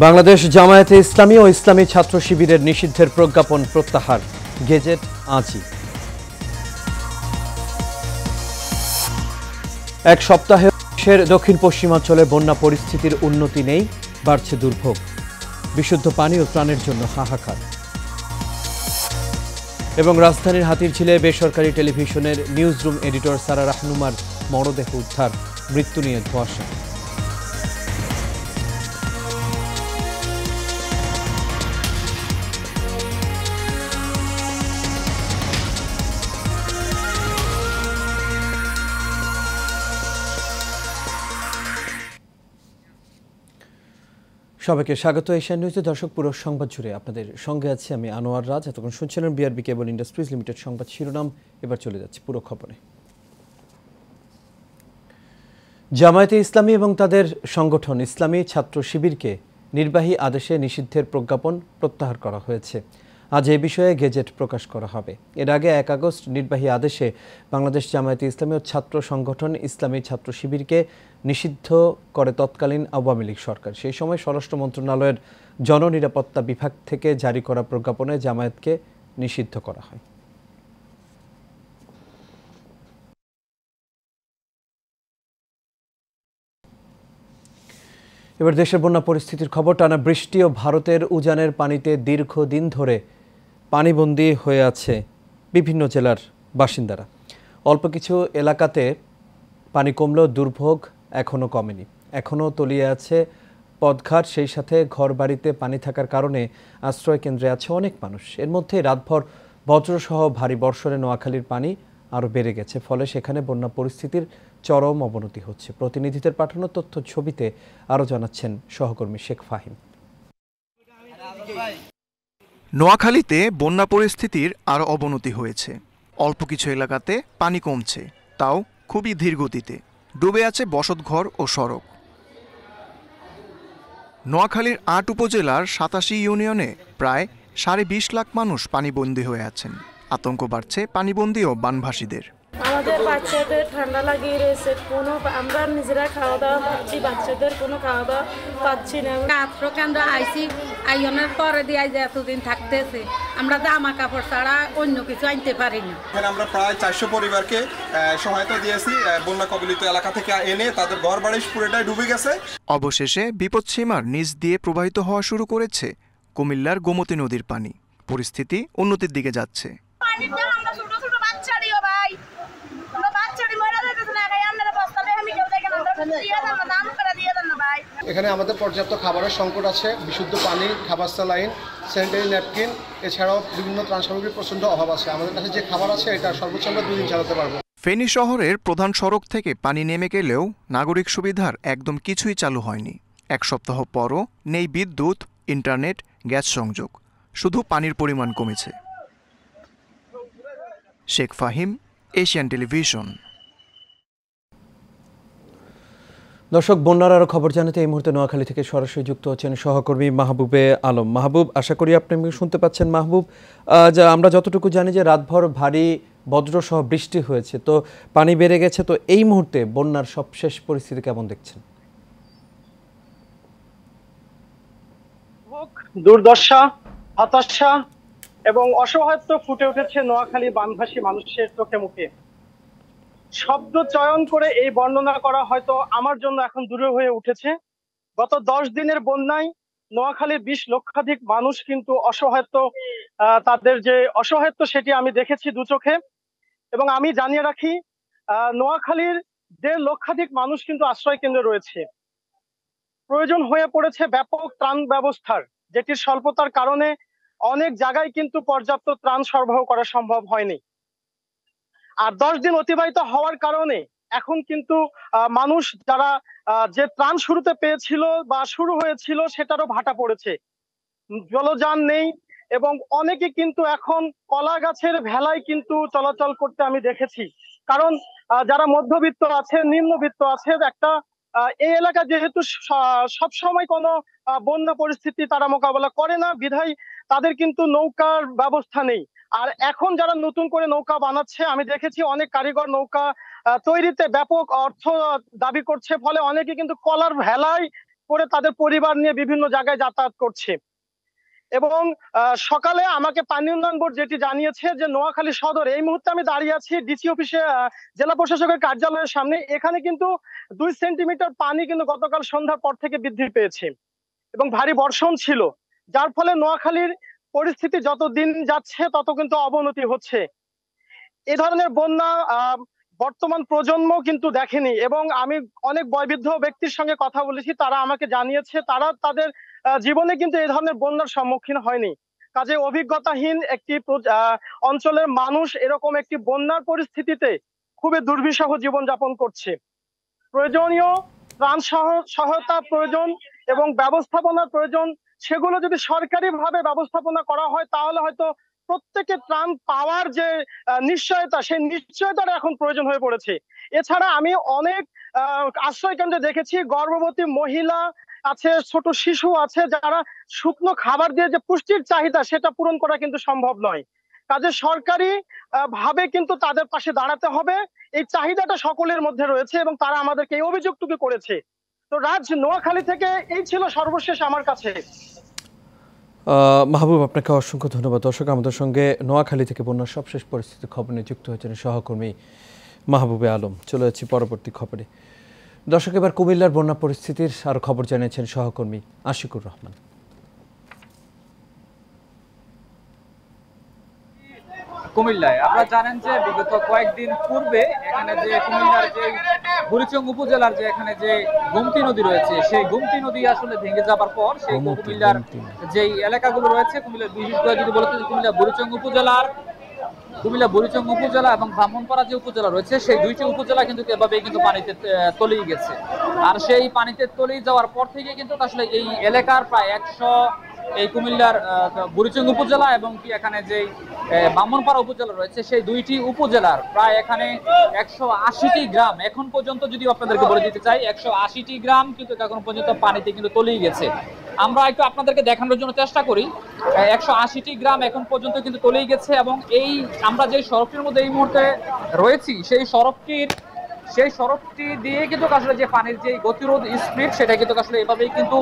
বাংলাদেশ জামায়াতে ইসলামী ও ইসলামী ছাত্র শিবিরের নিষিদ্ধের প্রজ্ঞাপন প্রত্যাহার, গেজেট আজই। এক সপ্তাহে দেশের দক্ষিণ পশ্চিমাঞ্চলে বন্যা পরিস্থিতির উন্নতি নেই, বাড়ছে দুর্ভোগ। বিশুদ্ধ পানি ও ত্রাণের জন্য হাহাকার। এবং রাজধানীর হাতিরঝিলে বেসরকারি টেলিভিশনের নিউজ রুম এডিটর সারা রাহনুমার মরদেহ উদ্ধার, মৃত্যু নিয়ে ধোঁয়াশা। সবাইকে স্বাগত এশিয়ান নিউজে। দর্শক, পুরো সংবাদ জুড়ে আপনাদের সঙ্গে আছি আমি আনোয়ার রাজ। এতক্ষণ শুনছিলেন বিআরবি কেবল ইন্ডাস্ট্রিজ লিমিটেড সংবাদ শিরোনাম। এবার চলে যাচ্ছে পুরো খবরে। জামায়াতে ইসলামী এবং তাদের সংগঠন ইসলামী ছাত্র শিবিরকে নির্বাহী আদেশে নিষিদ্ধের প্রজ্ঞাপন প্রত্যাহার করা হয়েছে। আজ এ বিষয়ে গেজেট প্রকাশ করা হবে। এর আগে 1 আগস্ট নির্বাহী আদেশে বাংলাদেশ জামায়াতে ইসলামী ও ছাত্র সংগঠন ইসলামী ছাত্র শিবিরকে নিষিদ্ধ করে তৎকালীন আওয়ামী লীগ সরকার। সেই সময় স্বরাষ্ট্র মন্ত্রণালয়ের জননিরাপত্তা বিভাগ থেকে জারি করা প্রজ্ঞাপনে জামায়াতকে নিষিদ্ধ করা হয়। এবার দেশের বন্যা পরিস্থিতির খবর। টানা বৃষ্টি ও ভারতের উজানের পানিতে দীর্ঘদিন ধরে পানিবন্দী হয়ে আছে বিভিন্ন জেলার বাসিন্দারা। অল্প কিছু এলাকাতে পানি কমলেও দুর্ভোগ এখনও কমেনি। এখনও তলিয়ে আছে পথঘাট, সেই সাথে ঘরবাড়িতে পানি থাকার কারণে আশ্রয় কেন্দ্রে আছে অনেক মানুষ। এর মধ্যে রাতভর বজ্রসহ ভারী বর্ষণে নোয়াখালীর পানি আরও বেড়ে গেছে, ফলে সেখানে বন্যা পরিস্থিতির চরম অবনতি হচ্ছে। প্রতিনিধিদের পাঠানো তথ্য ছবিতে আরও জানাচ্ছেন সহকর্মী শেখ ফাহিম। নোয়াখালীতে বন্যা পরিস্থিতির আরও অবনতি হয়েছে। অল্প কিছু এলাকাতে পানি কমছে, তাও খুবই ধীর গতিতে। ডুবে আছে বসতঘর ও সড়ক। নোয়াখালীর ৮ উপজেলার ৮৭ ইউনিয়নে প্রায় ২.৫ লাখ মানুষ পানিবন্দী হয়ে আছেন। আতঙ্ক বাড়ছে পানিবন্দী ও বানভাসীদের। আমাদের বাচ্চাদের ঠান্ডা লাগিয়ে রয়েছে, কোনো আমরা নিজেরা খাওয়া দাওয়া পাচ্ছি, বাচ্চাদের কোনো খাওয়া দাওয়া পাচ্ছি না। আশ্রয় কেন্দ্র আইসি আইনের পরে দিয়ে যে এতদিন থাকতেছে, আমরা জামা কাপড় ছাড়া অন্য কিছু আনতে পারি না। এখানে আমরা প্রায় ৪০০ পরিবারকে সহায়তা দিয়েছি। বন্যা কবলিত এলাকা থেকে এনে তাদের ঘর বাড়ি পুরোটাই ডুবে গেছে। অবশেষে বিপদসীমার নিচ দিয়ে প্রবাহিত হওয়া শুরু করেছে কুমিল্লার গোমতী নদীর পানি। পরিস্থিতি উন্নতির দিকে যাচ্ছে। এখানে আমাদের পর্যাপ্ত খাবারের সংকট আছে, বিশুদ্ধ পানি, খাবার স্যালাইন, স্যানিটারি ন্যাপকিন, এছাড়াও বিভিন্ন ত্রাণ সামগ্রীর প্রচণ্ড অভাব আছে। আমাদের কাছে যে খাবার আছে এটা সর্বোচ্চ আমরা 2 দিন চালাতে পারবো। ফেনী শহরের প্রধান সড়ক থেকে পানি নেমে গেলেও নাগরিক সুবিধার একদম কিছুই চালু হয়নি। 1 সপ্তাহ পরও নেই বিদ্যুৎ, ইন্টারনেট, গ্যাস সংযোগ, শুধু পানির পরিমাণ কমেছে। Sheikh Fahim, Asian television. দর্শক, বন্যার আরও খবর জানাতে এই মুহূর্তে নোয়াখালী থেকে সরাসরি যুক্ত হচ্ছেন সহকর্মী মাহবুবে আলম। মাহবুব, আশা করি আপনি শুনতে পাচ্ছেন। মাহবুব, আমরা যতটুকু জানি যে রাতভর ভারী বজ্রসহ বৃষ্টি হয়েছে, তো পানি বেড়ে গেছে, তো এই মুহূর্তে বন্যার সবশেষ পরিস্থিতি কেমন দেখছেন? দুর্দশা, হতাশা এবং অসহায়ত্ব ফুটে উঠেছে নোয়াখালী বানভাসী মানুষের চোখে মুখে। শব্দ চয়ন করে এই বর্ণনা করা হয়তো আমার জন্য এখন দূরে হয়ে উঠেছে। গত 10 দিনের বন্যায় নোয়াখালীর 20 লক্ষাধিক মানুষ কিন্তু অসহায়ত্ব, তাদের যে অসহায়ত্ব সেটি আমি দেখেছি দু চোখে। এবং আমি জানিয়ে রাখি, নোয়াখালীর 1.5 লক্ষাধিক মানুষ কিন্তু আশ্রয় কেন্দ্রে রয়েছে। প্রয়োজন হয়ে পড়েছে ব্যাপক ত্রাণ ব্যবস্থার, যেটির স্বল্পতার কারণে অনেক জায়গায় কিন্তু পর্যাপ্ত ত্রাণ সরবরাহ করা সম্ভব হয়নি। আর 10 দিন অতিবাহিত হওয়ার কারণে এখন কিন্তু মানুষ যারা যে ত্রাণ শুরুতে পেয়েছিল বা শুরু হয়েছিল সেটারও ভাটা পড়েছে, জলযান নেই এবং অনেকে কিন্তু এখন কলা গাছের ভেলায় কিন্তু চলাচল করতে আমি দেখেছি। কারণ যারা মধ্যবিত্ত আছে, নিম্নবিত্ত আছে, একটা এই এলাকা যেহেতু সব সময় কোনো বন্যা পরিস্থিতি তারা মোকাবেলা করে না, বিধায় তাদের কিন্তু নৌকার ব্যবস্থা নেই। আর এখন যারা নতুন করে নৌকা বানাচ্ছে, আমি দেখেছি অনেক কারিগর নৌকা তৈরিতে ব্যাপক অর্থ দাবি করছে, ফলে অনেকে কিন্তু কলার ভেলায় করে তাদের পরিবার নিয়ে বিভিন্ন জায়গায় যাতায়াত করছে। এবং সকালে আমাকে পানি উন্নয়ন বোর্ড যেটি জানিয়েছে যে নোয়াখালী সদরে, এই মুহূর্তে আমি দাঁড়িয়ে আছি ডিসি অফিসে, জেলা প্রশাসকের কার্যালয়ের সামনে। এখানে কিন্তু 2 সেন্টিমিটার পানি কিন্তু গতকাল সন্ধ্যার পর থেকে বৃদ্ধি পেয়েছে এবং ভারী বর্ষণ ছিল, যার ফলে নোয়াখালীর পরিস্থিতি যত দিন যাচ্ছে তত কিন্তু অবনতি হচ্ছে। এ ধরনের বন্যা বর্তমান প্রজন্ম কিন্তু দেখেনি এবং আমি অনেক বয়োবৃদ্ধ ব্যক্তির সঙ্গে কথা বলেছি, তারা আমাকে জানিয়েছে তারা তাদের জীবনে কিন্তু এই ধরনের বন্যার সম্মুখীন হয়নি। কাজে অভিজ্ঞতাহীন একটি অঞ্চলের মানুষ এরকম একটি বন্যার পরিস্থিতিতে খুবই দুর্বিষহ জীবনযাপন করছে। প্রয়োজনীয় ত্রাণ সহায়তা প্রয়োজন এবং ব্যবস্থাপনার প্রয়োজন, সেগুলো যদি সরকারিভাবে ব্যবস্থাপনা করা হয় তাহলে হয়তো প্রত্যেকে ত্রাণ পাওয়ার যে নিশ্চয়তা, সেই নিশ্চয়তার এখন প্রয়োজন হয়ে পড়েছে। এছাড়া আমি অনেক আশ্রয় কেন্দ্রে দেখেছি গর্ভবতী মহিলা আছে, ছোট শিশু আছে, যারা শুকনো খাবার দিয়ে যে পুষ্টির চাহিদা সেটা পূরণ করা কিন্তু সম্ভব নয়। কাজে সরকারি ভাবে কিন্তু তাদের পাশে দাঁড়াতে হবে। এই চাহিদাটা সকলের মধ্যে রয়েছে এবং তারা আমাদেরকে এই অভিযোগটুকু করেছে। তো রাজ, নোয়াখালী থেকে এই ছিল সর্বশেষ আমার কাছে। মাহবুব, আপনাকে অসংখ্য ধন্যবাদ। দর্শক, আমাদের সঙ্গে নোয়াখালী থেকে বন্যার সবশেষ পরিস্থিতির খবর নিয়ে যুক্ত হয়েছেন সহকর্মী মাহবুবে আলম। চলে যাচ্ছি পরবর্তী খবরে। দর্শক, এবার কুমিল্লার বন্যা পরিস্থিতির আর খবর জানিয়েছেন সহকর্মী আশিকুর রহমান। কুমিল্লায় আপনারা জানেন যে বিগত কয়েকদিন পূর্বে এখানে যে কুমিল্লার যে বুড়িচং উপজেলার যে এখানে যে গোমতী নদী রয়েছে, সেই গোমতী নদী আসলে ভেঙে যাবার পর সেই কুমিল্লার যে এলাকাগুলো রয়েছে, কুমিল্লার বিশেষ করে যদি বলতে কুমিল্লা বুড়িচং উপজেলা এবং ব্রাহ্মণপাড়া যে উপজেলা রয়েছে, সেই দুইটি উপজেলা কিন্তু এভাবেই কিন্তু পানিতে তলিয়ে গেছে। আর সেই পানিতে তলিয়ে যাওয়ার পর থেকে কিন্তু আসলে এই এলাকার প্রায় 100 এই কুমিল্লার বুড়িচং উপজেলা এবং কি এখানে যে ব্রাহ্মণপাড়া উপজেলা রয়েছে, সেই দুইটি উপজেলার প্রায় এখানে 180টি গ্রাম এখন পর্যন্ত, যদি আপনাদেরকে বলে দিতে চাই, 180টি গ্রাম কিন্তু এখন পর্যন্ত পানিতে কিন্তু তলিয়ে গেছে। আমরা একটু আপনাদেরকে দেখানোর জন্য চেষ্টা করি। 180টি গ্রাম এখন পর্যন্ত কিন্তু তলিয়ে গেছে এবং এই আমরা যে সড়কটির মধ্যে এই মুহূর্তে রয়েছি, সেই সড়কটি দিয়ে কিন্তু আসলে যে পানির যে গতিরোধ স্পিড, সেটা কিন্তু আসলে এভাবেই কিন্তু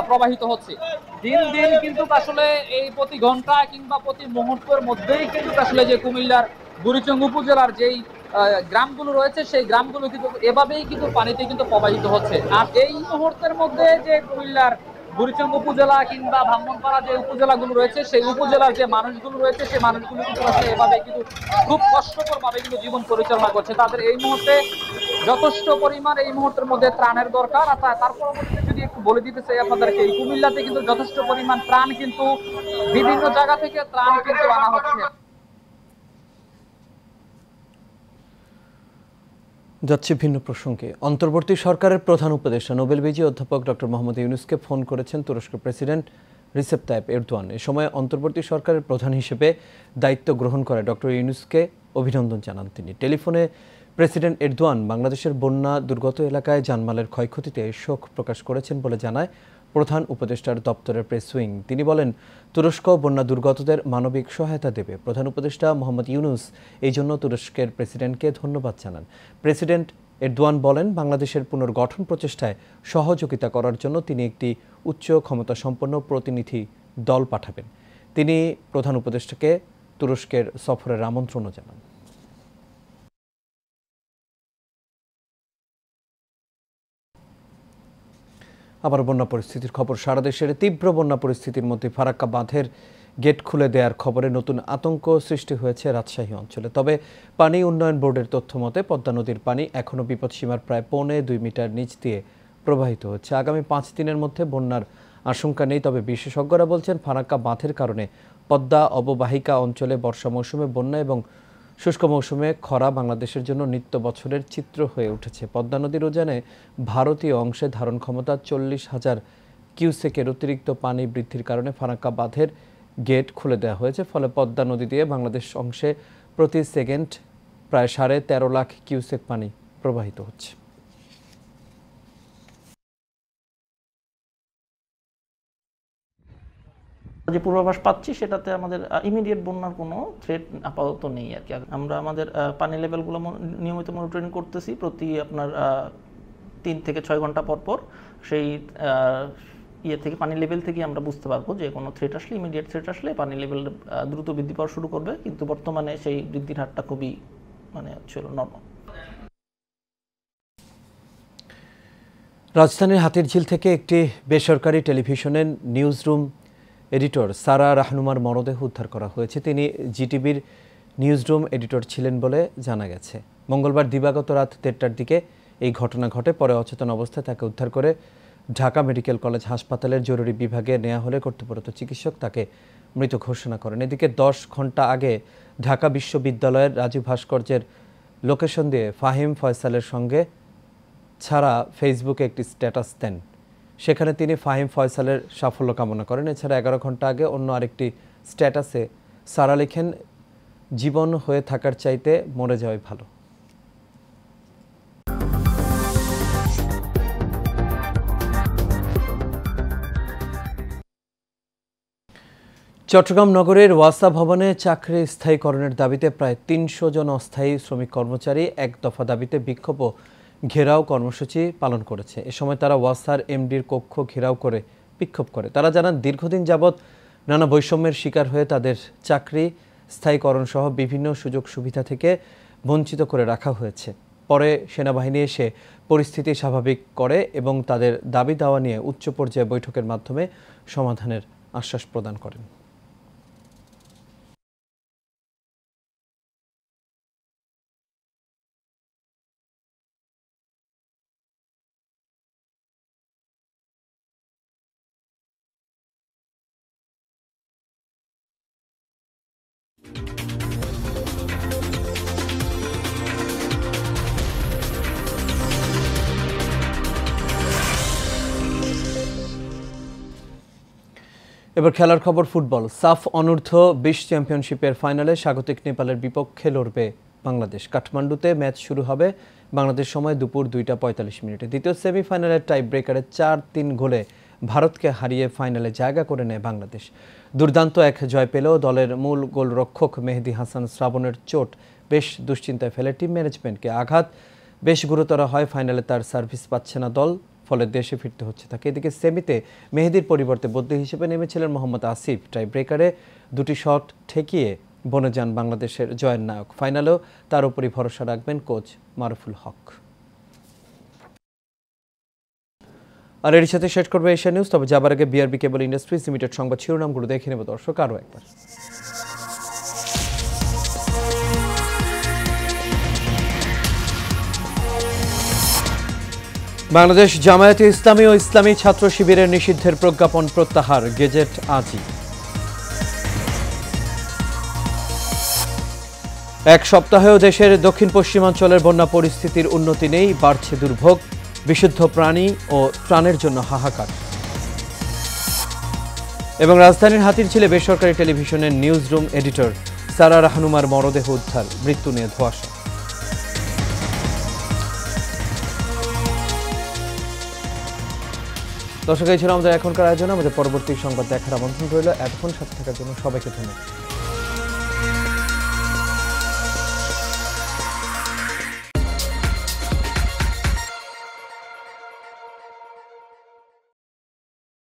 প্রবাহিত হচ্ছে। দিন দিন কিন্তু আসলে এই প্রতি ঘন্টা কিংবা প্রতি মুহূর্তের মধ্যেই কিন্তু আসলে যে কুমিল্লার বুড়িচং উপজেলার যেই গ্রামগুলো রয়েছে, সেই গ্রামগুলো কিন্তু এভাবেই কিন্তু পানিতে কিন্তু প্রবাহিত হচ্ছে। আর এই মুহূর্তের মধ্যে যে কুমিল্লার বুড়িচং উপজেলা কিংবা ব্রাহ্মণপাড়া যে উপজেলাগুলো রয়েছে, সেই উপজেলার যে মানুষগুলো রয়েছে, সেই মানুষগুলো কিন্তু আসলে এভাবে কিন্তু খুব কষ্টকর ভাবে কিন্তু জীবন পরিচালনা করছে। তাদের এই মুহূর্তে যথেষ্ট পরিমাণ এই মুহূর্তের মধ্যে ত্রাণের দরকার। তার পরবর্তীতে যদি একটু বলে দিতে চাই আপনাদেরকে, এই কুমিল্লাতে কিন্তু যথেষ্ট পরিমাণ ত্রাণ কিন্তু বিভিন্ন জায়গা থেকে ত্রাণ কিন্তু আনা হচ্ছে। যাচ্ছে ভিন্ন প্রসঙ্গে। অন্তর্বর্তী সরকারের প্রধান উপদেষ্টা নোবেল বিজয়ী অধ্যাপক ডক্টর মোহাম্মদ ইউনূসকে ফোন করেছেন তুরস্কের প্রেসিডেন্ট রিসেপ তাইপ এরদোয়ান। এ সময় অন্তর্বর্তী সরকারের প্রধান হিসেবে দায়িত্ব গ্রহণ করে ডক্টর ইউনূসকে অভিনন্দন জানান তিনি। টেলিফোনে প্রেসিডেন্ট এরদোয়ান বাংলাদেশের বন্যা দুর্গত এলাকায় জানমালের ক্ষয়ক্ষতিতে শোক প্রকাশ করেছেন বলে জানায় প্রধান উপদেষ্টার দপ্তরের প্রেস উইং। তিনি বলেন, তুরস্ক বন্যা দুর্গতদের মানবিক সহায়তা দেবে। প্রধান উপদেষ্টা মোহাম্মদ ইউনূস এই জন্য তুরস্কের প্রেসিডেন্টকে ধন্যবাদ জানান। প্রেসিডেন্ট এরদোয়ান বলেন, বাংলাদেশের পুনর্গঠন প্রচেষ্টায় সহযোগিতা করার জন্য তিনি একটি উচ্চ ক্ষমতাসম্পন্ন প্রতিনিধি দল পাঠাবেন। তিনি প্রধান উপদেষ্টাকে তুরস্কের সফরের আমন্ত্রণও জানান। আবার বন্যা পরিস্থিতির খবর। সারা দেশের তীব্র বন্যা পরিস্থিতির মধ্যে ফারাক্কা বাঁধের গেট খুলে দেওয়ার খবরে নতুন আতঙ্ক সৃষ্টি হয়েছে রাজশাহী অঞ্চলে। তবে পানি উন্নয়ন বোর্ডের তথ্য মতে পদ্মা নদীর পানি এখনও বিপদসীমার প্রায় 2.25 মিটার নিচ দিয়ে প্রবাহিত হচ্ছে। আগামী 5 দিনের মধ্যে বন্যার আশঙ্কা নেই। তবে বিশেষজ্ঞরা বলছেন, ফারাক্কা বাঁধের কারণে পদ্মা অববাহিকা অঞ্চলে বর্ষা মৌসুমে বন্যা এবং শুষ্ক মৌসুমে খরা বাংলাদেশের জন্য নিত্য বছরের চিত্র হয়ে উঠেছে। পদ্মা নদীর উজানে ভারতীয় অংশে ধারণ ক্ষমতা 40,000 কিউসেকের অতিরিক্ত পানি বৃদ্ধির কারণে ফারাক্কা বাঁধের গেট খুলে দেওয়া হয়েছে। ফলে পদ্মা নদী দিয়ে বাংলাদেশ অংশে প্রতি সেকেন্ড প্রায় 13.5 লাখ কিউসেক পানি প্রবাহিত হচ্ছে। যে পূর্বাভাস পাচ্ছি সেটাতে আমাদের ইমিডিয়েট বন্যার কোনো থ্রেট আপাতত নেই আর কি। আমরা আমাদের পানি লেভেলগুলো নিয়মিত মনিটরিং করতেছি। প্রতি আপনার 3 থেকে 6 ঘন্টা পর পর সেই ইয়ে থেকে পানি লেভেল থেকে আমরা বুঝতে পারবো যে কোনো থ্রেট আসলে, ইমিডিয়েট থ্রেট আসলে পানি লেভেল দ্রুত বৃদ্ধি পাওয়া শুরু করবে, কিন্তু বর্তমানে সেই বৃদ্ধির হারটা খুবই ছিল নরমাল। রাজধানীর হাতিরঝিল থেকে একটি বেসরকারি টেলিভিশনের নিউজ রুম এডিটর সারা রাহনুমার মরদেহ উদ্ধার করা হয়েছে। তিনি জিটিভির নিউজ রুম এডিটর ছিলেন বলে জানা গেছে। মঙ্গলবার দিবাগত রাত 1:30টার দিকে এই ঘটনা ঘটে। পরে অচেতন অবস্থায় তাকে উদ্ধার করে ঢাকা মেডিকেল কলেজ হাসপাতালের জরুরি বিভাগে নেওয়া হলে কর্তব্যরত চিকিৎসক তাকে মৃত ঘোষণা করেন। এদিকে 10 ঘন্টা আগে ঢাকা বিশ্ববিদ্যালয়ের রাজু ভাস্কর্যের লোকেশন দিয়ে ফাহিম ফয়সালের সঙ্গে ছাড়া ফেসবুকে একটি স্ট্যাটাস দেন। সেখানে তিনি ফাহিম ফয়সালের সাফল্য কামনা করেন। এছাড়া 11 ঘন্টা আগে অন্য আরেকটি স্ট্যাটাসে সারা লেখেন, জীবন হয়ে থাকার চাইতে মরে যাওয়াই ভালো। চট্টগ্রাম নগরের ওয়াসা ভবনে চাকরি স্থায়ীকরণের দাবিতে প্রায় 300 জন অস্থায়ী শ্রমিক কর্মচারী এক দফা দাবিতে বিক্ষোভ ও ঘেরাও কর্মসূচি পালন করেছে। এ সময় তারা ওয়াসার এমডির কক্ষ ঘেরাও করে বিক্ষোভ করে। তারা জানান, দীর্ঘদিন যাবৎ নানা বৈষম্যের শিকার হয়ে তাদের চাকরি স্থায়ীকরণ সহ বিভিন্ন সুযোগ সুবিধা থেকে বঞ্চিত করে রাখা হয়েছে। পরে সেনাবাহিনী এসে পরিস্থিতি স্বাভাবিক করে এবং তাদের দাবি দাওয়া নিয়ে উচ্চ পর্যায়ে বৈঠকের মাধ্যমে সমাধানের আশ্বাস প্রদান করেন। এবার খেলার খবর, ফুটবল। সাফ অনূর্ধ্ব 20 চ্যাম্পিয়নশিপের ফাইনালে স্বাগতিক নেপালের বিপক্ষে লড়বে বাংলাদেশ। কাঠমান্ডুতে ম্যাচ শুরু হবে বাংলাদেশ সময় দুপুর 2:45 মিনিটে। দ্বিতীয় সেমিফাইনালের টাই ব্রেকারে 4-3 গোলে ভারতকে হারিয়ে ফাইনালে জায়গা করে নেয় বাংলাদেশ। দুর্দান্ত এক জয় পেলেও দলের মূল গোলরক্ষক মেহেদী হাসান শ্রাবণের চোট বেশ দুশ্চিন্তায় ফেলে টিম ম্যানেজমেন্টকে। আঘাত বেশ গুরুতর হয়। ফাইনালে তার সার্ভিস পাচ্ছে না দল, ফলে দেশে ফিরতে হচ্ছে তাকে। এদিকে সেমিতে মেহেদীর পরিবর্তে বদলি হিসেবে নেমেছিলেন মোহাম্মদ আসিফ। টাই ব্রেকারে 2টি শট ঠেকিয়ে বনে যান বাংলাদেশের জয়ের নায়ক। ফাইনালেও তার উপরই ভরসা রাখবেন কোচ মারুফুল হক। আর এর সাথে শেষ করবে এশিয়া নিউজ। তবে যাবার আগে বিআরবি কেবল ইন্ডাস্ট্রিজ লিমিটেড সংবাদ শিরোনামগুলো দেখে নেব দর্শক আরও একবার। বাংলাদেশ জামায়াতে ইসলামী ও ইসলামী ছাত্র শিবিরের নিষিদ্ধের প্রজ্ঞাপন প্রত্যাহার, গেজেট আজই। এক সপ্তাহেও দেশের দক্ষিণ পশ্চিমাঞ্চলের বন্যা পরিস্থিতির উন্নতি নেই, বাড়ছে দুর্ভোগ, বিশুদ্ধ প্রাণী ও ত্রাণের জন্য হাহাকার। এবং রাজধানীর হাতিরঝিলে বেসরকারি টেলিভিশনের নিউজ রুম এডিটর সারা রাহনুমার মরদেহ উদ্ধার, মৃত্যু নিয়ে ধোঁয়াশা। দর্শক, এই ছিল আমাদের এখনকার আয়োজন। আমাদের পরবর্তী সংবাদ দেখার আমন্ত্রণ রইল। এতক্ষণ সাথে থাকার জন্য সবাইকে ধন্যবাদ।